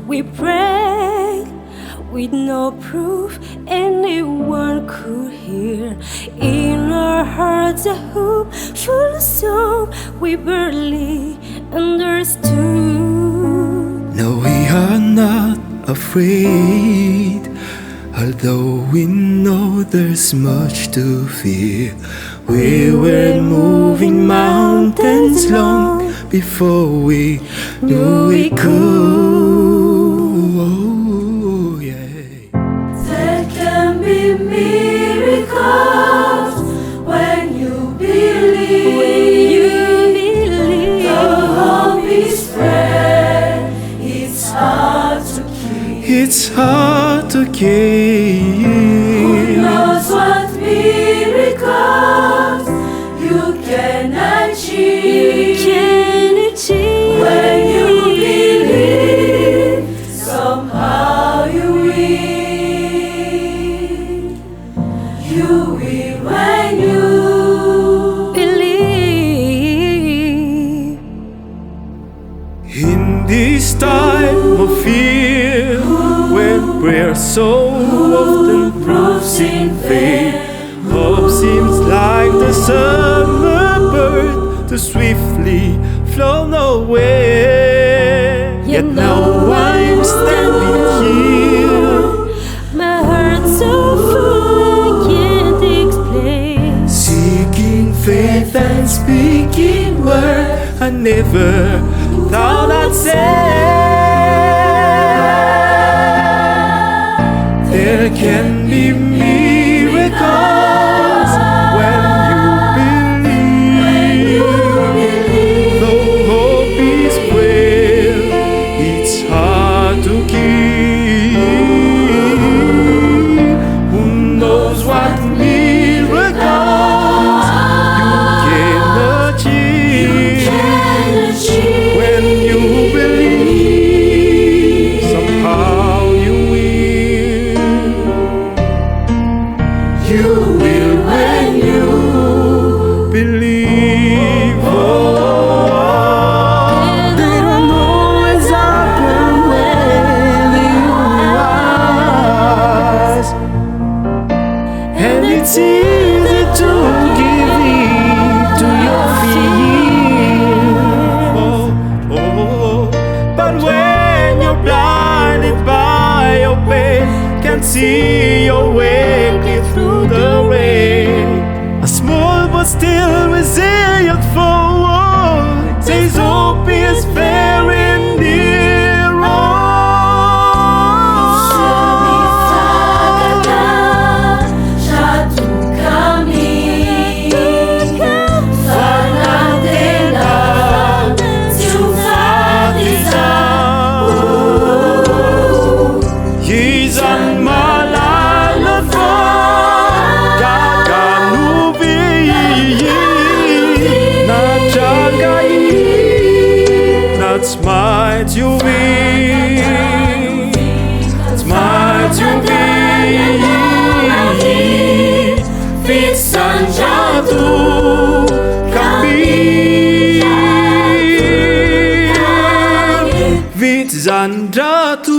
We prayed with no proof anyone could hear. In our hearts a hopeful song we barely understood. No, we are not afraid, although we know there's much to fear. We were moving mountains long before we knew we could. Oh, yeah. There can be miracles when you believe. The hope is spread. It's hard to keep. It's hard to keep. Who knows what miracles you can achieve? When you believe, somehow you will. You will when you believe. In this time of fear, when prayer so often proves in vain, hope seems like the summer bird too swiftly flown away. Yet now I'm standing here, my heart's so full I can't explain. seeking faith and speaking word I never thought I'd say. There can be miracles when you believe. Though hope is frail, it's hard to keep. Who knows what miracles you can achieve? When you believe, somehow you will. You will when you believe. Oh, they don't always happen when you ask, and it's easy to give in to your fear. Oh, but when you're blinded by your pain, can't see your way clear through the rain, a small but still resilient forward says hope is very near. Oh, Gizan malala fa gaganubi na jagai na smite you be, smite you be. Fit sanjatu kami, Fit sanjatu